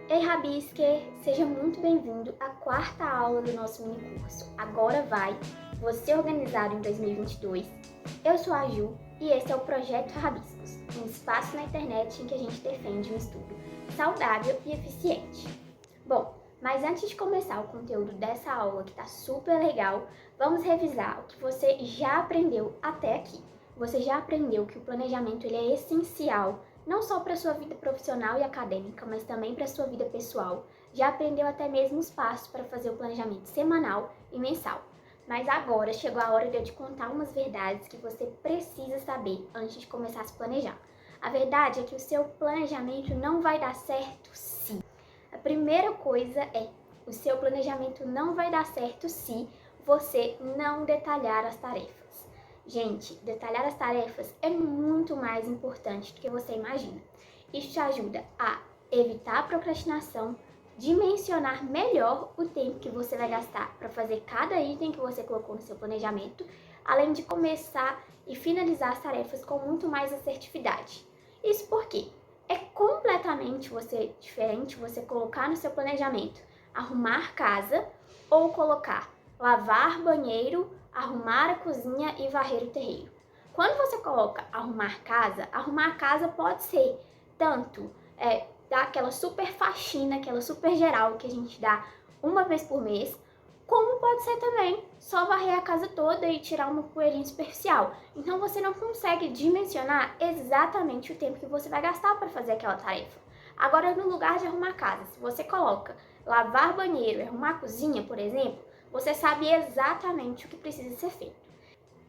Ei, Rabisque! Seja muito bem-vindo à quarta aula do nosso minicurso. Agora vai! Você organizado em 2022. Eu sou a Ju e esse é o Projeto Rabiscos, um espaço na internet em que a gente defende um estudo saudável e eficiente. Bom, mas antes de começar o conteúdo dessa aula que tá super legal, vamos revisar o que você já aprendeu até aqui. Você já aprendeu que o planejamento ele é essencial não só para a sua vida profissional e acadêmica, mas também para a sua vida pessoal. Já aprendeu até mesmo os passos para fazer o planejamento semanal e mensal. Mas agora chegou a hora de eu te contar umas verdades que você precisa saber antes de começar a se planejar. A verdade é que o seu planejamento não vai dar certo se. A primeira coisa é, o seu planejamento não vai dar certo se você não detalhar as tarefas. Gente, detalhar as tarefas é muito mais importante do que você imagina. Isso te ajuda a evitar a procrastinação, dimensionar melhor o tempo que você vai gastar para fazer cada item que você colocou no seu planejamento, além de começar e finalizar as tarefas com muito mais assertividade. Isso porque é completamente diferente você colocar no seu planejamento arrumar casa ou colocar lavar banheiro, arrumar a cozinha e varrer o terreiro. Quando você coloca arrumar a casa pode ser tanto dar aquela super faxina, aquela super geral que a gente dá uma vez por mês, como pode ser também só varrer a casa toda e tirar uma poeirinha superficial. Então você não consegue dimensionar exatamente o tempo que você vai gastar para fazer aquela tarefa. Agora, no lugar de arrumar a casa, se você coloca lavar banheiro e arrumar a cozinha, por exemplo, você sabe exatamente o que precisa ser feito.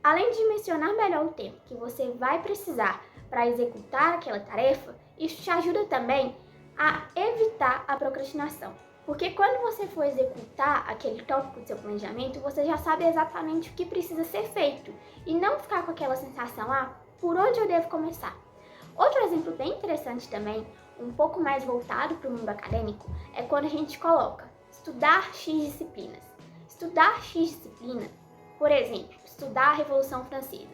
Além de mencionar melhor o tempo que você vai precisar para executar aquela tarefa, isso te ajuda também a evitar a procrastinação. Porque quando você for executar aquele tópico do seu planejamento, você já sabe exatamente o que precisa ser feito e não ficar com aquela sensação, por onde eu devo começar? Outro exemplo bem interessante também, um pouco mais voltado para o mundo acadêmico, é quando a gente coloca estudar X disciplinas. Estudar X disciplina, por exemplo, estudar a Revolução Francesa,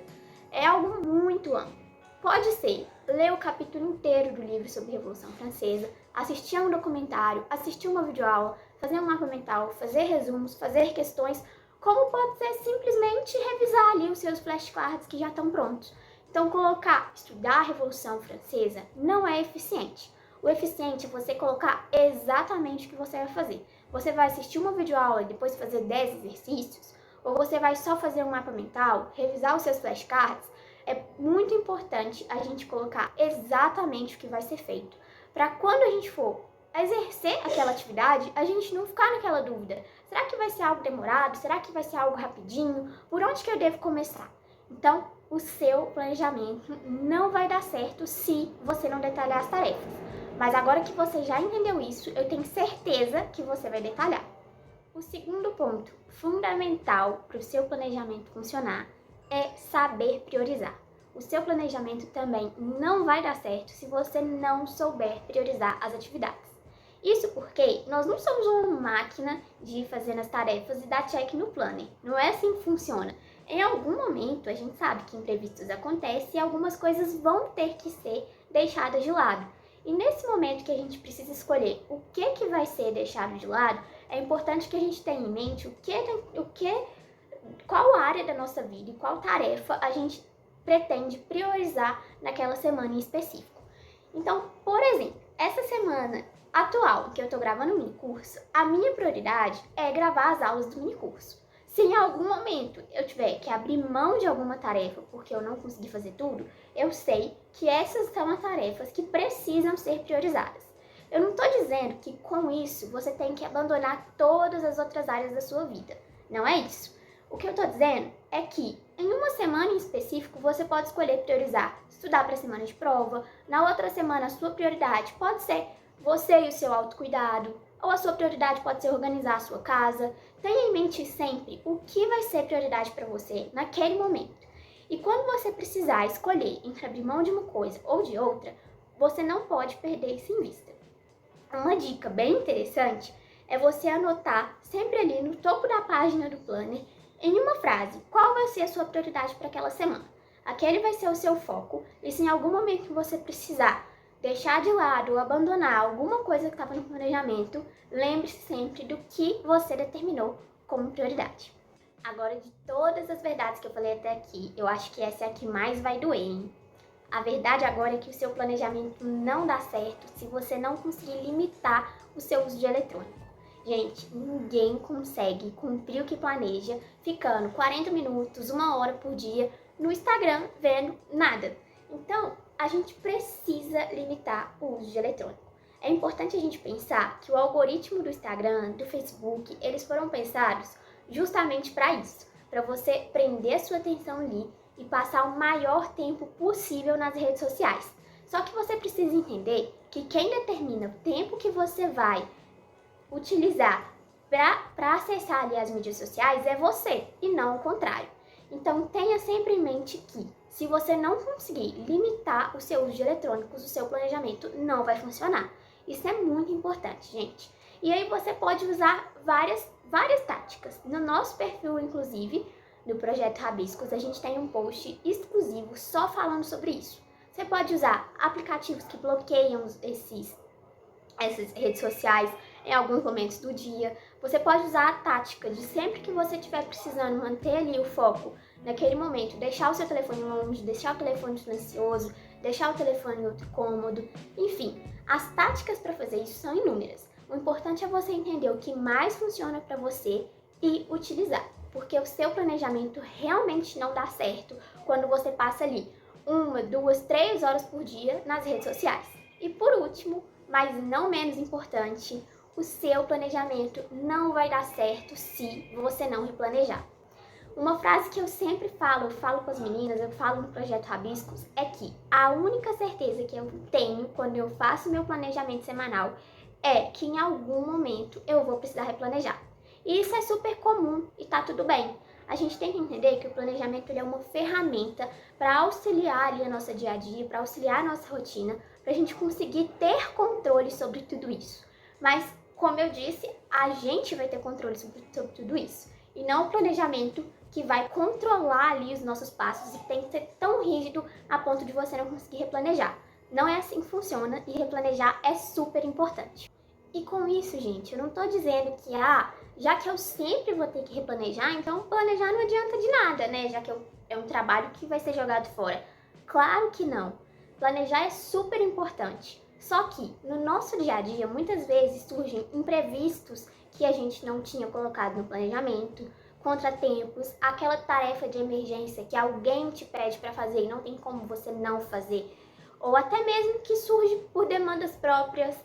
é algo muito amplo. Pode ser ler o capítulo inteiro do livro sobre a Revolução Francesa, assistir a um documentário, assistir uma videoaula, fazer um mapa mental, fazer resumos, fazer questões, como pode ser simplesmente revisar ali os seus flashcards que já estão prontos. Então, colocar estudar a Revolução Francesa não é eficiente. O eficiente é você colocar exatamente o que você vai fazer. Você vai assistir uma videoaula e depois fazer 10 exercícios? Ou você vai só fazer um mapa mental, revisar os seus flashcards? É muito importante a gente colocar exatamente o que vai ser feito, para quando a gente for exercer aquela atividade, a gente não ficar naquela dúvida. Será que vai ser algo demorado? Será que vai ser algo rapidinho? Por onde que eu devo começar? Então, o seu planejamento não vai dar certo se você não detalhar as tarefas. Mas agora que você já entendeu isso, eu tenho certeza que você vai detalhar. O segundo ponto fundamental para o seu planejamento funcionar é saber priorizar. O seu planejamento também não vai dar certo se você não souber priorizar as atividades. Isso porque nós não somos uma máquina de ir fazendo as tarefas e dar check no planner. Não é assim que funciona. Em algum momento, a gente sabe que imprevistos acontecem e algumas coisas vão ter que ser deixadas de lado. E nesse momento que a gente precisa escolher o que vai ser deixado de lado, é importante que a gente tenha em mente qual área da nossa vida e qual tarefa a gente pretende priorizar naquela semana em específico. Então, por exemplo, essa semana atual que eu estou gravando o minicurso, a minha prioridade é gravar as aulas do minicurso. Se em algum momento eu tiver que abrir mão de alguma tarefa porque eu não consegui fazer tudo, eu sei que essas são as tarefas que precisam ser priorizadas. Eu não estou dizendo que com isso você tem que abandonar todas as outras áreas da sua vida. Não é isso. O que eu estou dizendo é que em uma semana em específico você pode escolher priorizar estudar para a semana de prova, na outra semana a sua prioridade pode ser você e o seu autocuidado, ou a sua prioridade pode ser organizar a sua casa. Tenha em mente sempre o que vai ser prioridade para você naquele momento. E quando você precisar escolher entre abrir mão de uma coisa ou de outra, você não pode perder isso em vista. Uma dica bem interessante é você anotar sempre ali no topo da página do planner, em uma frase, qual vai ser a sua prioridade para aquela semana. Aquele vai ser o seu foco, e se em algum momento você precisar deixar de lado ou abandonar alguma coisa que estava no planejamento, lembre-se sempre do que você determinou como prioridade. Agora, de todas as verdades que eu falei até aqui, eu acho que essa é a que mais vai doer, hein? A verdade agora é que o seu planejamento não dá certo se você não conseguir limitar o seu uso de eletrônico. Gente, ninguém consegue cumprir o que planeja ficando 40 minutos, 1 hora por dia no Instagram vendo nada. Então, a gente precisa limitar o uso de eletrônico. É importante a gente pensar que o algoritmo do Instagram, do Facebook, eles foram pensados justamente para isso, para você prender a sua atenção ali e passar o maior tempo possível nas redes sociais. Só que você precisa entender que quem determina o tempo que você vai utilizar para acessar ali as mídias sociais é você e não o contrário. Então tenha sempre em mente que se você não conseguir limitar o seu uso de eletrônicos, o seu planejamento não vai funcionar. Isso é muito importante, gente. E aí você pode usar várias táticas. No nosso perfil, inclusive, do Projeto Rabiscos, a gente tem um post exclusivo só falando sobre isso. Você pode usar aplicativos que bloqueiam essas redes sociais em alguns momentos do dia. Você pode usar a tática de sempre que você estiver precisando manter ali o foco naquele momento, deixar o seu telefone longe, deixar o telefone silencioso, deixar o telefone em outro cômodo, enfim. As táticas para fazer isso são inúmeras. O importante é você entender o que mais funciona para você e utilizar, porque o seu planejamento realmente não dá certo quando você passa ali 1, 2, 3 horas por dia nas redes sociais. E por último, mas não menos importante, o seu planejamento não vai dar certo se você não replanejar. Uma frase que eu sempre falo, eu falo com as meninas, eu falo no Projeto Rabiscos, é que a única certeza que eu tenho quando eu faço meu planejamento semanal é que em algum momento eu vou precisar replanejar. E isso é super comum e tá tudo bem. A gente tem que entender que o planejamento ele é uma ferramenta para auxiliar ali a nossa dia a dia, para auxiliar a nossa rotina, para a gente conseguir ter controle sobre tudo isso. Mas, como eu disse, a gente vai ter controle sobre tudo isso. E não o planejamento que vai controlar ali os nossos passos e tem que ser tão rígido a ponto de você não conseguir replanejar. Não é assim que funciona e replanejar é super importante. E com isso, gente, eu não tô dizendo que, já que eu sempre vou ter que replanejar, então planejar não adianta de nada, né? Já que é um trabalho que vai ser jogado fora. Claro que não. Planejar é super importante. Só que no nosso dia a dia, muitas vezes surgem imprevistos que a gente não tinha colocado no planejamento, contratempos, aquela tarefa de emergência que alguém te pede para fazer e não tem como você não fazer, ou até mesmo que surge por demandas próprias.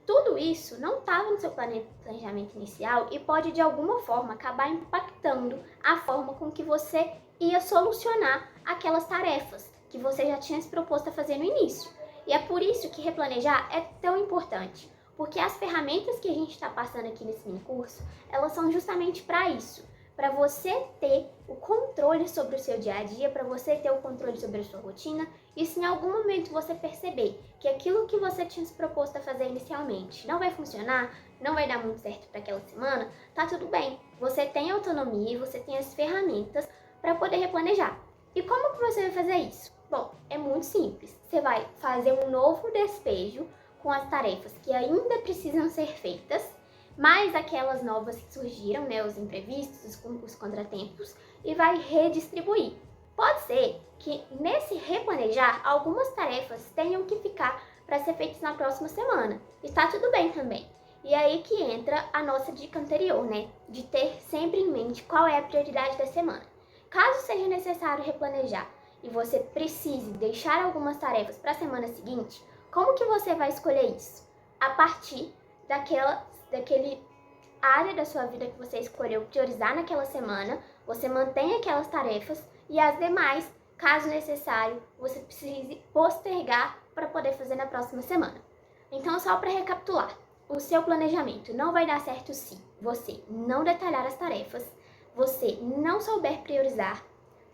Tudo isso não estava no seu planejamento inicial e pode de alguma forma acabar impactando a forma com que você ia solucionar aquelas tarefas que você já tinha se proposto a fazer no início. E é por isso que replanejar é tão importante, porque as ferramentas que a gente está passando aqui nesse mini curso, elas são justamente para isso, para você ter o controle sobre o seu dia a dia, para você ter o controle sobre a sua rotina, e se em algum momento você perceber que aquilo que você tinha se proposto a fazer inicialmente não vai funcionar, não vai dar muito certo para aquela semana, tá tudo bem. Você tem autonomia e você tem as ferramentas para poder replanejar. E como que você vai fazer isso? Bom, é muito simples. Você vai fazer um novo despejo com as tarefas que ainda precisam ser feitas, mais aquelas novas que surgiram, né, os imprevistos, os contratempos, e vai redistribuir. Pode ser que nesse replanejar, algumas tarefas tenham que ficar para ser feitas na próxima semana, e tá tudo bem também. E aí que entra a nossa dica anterior, né, de ter sempre em mente qual é a prioridade da semana. Caso seja necessário replanejar e você precise deixar algumas tarefas para a semana seguinte, como que você vai escolher isso? A partir daquele área da sua vida que você escolheu priorizar naquela semana, você mantém aquelas tarefas e as demais, caso necessário, você precise postergar para poder fazer na próxima semana. Então, só para recapitular, o seu planejamento não vai dar certo se você não detalhar as tarefas, você não souber priorizar,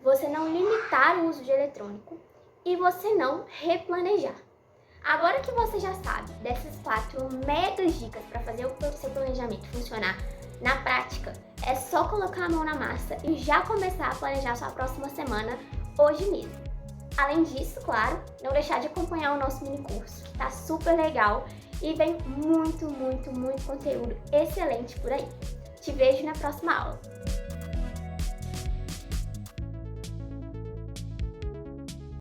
você não limitar o uso de eletrônico e você não replanejar. Agora que você já sabe dessas 4 mega dicas para fazer o seu planejamento funcionar na prática, é só colocar a mão na massa e já começar a planejar sua próxima semana hoje mesmo. Além disso, claro, não deixar de acompanhar o nosso mini curso, que tá super legal e vem muito conteúdo excelente por aí. Te vejo na próxima aula.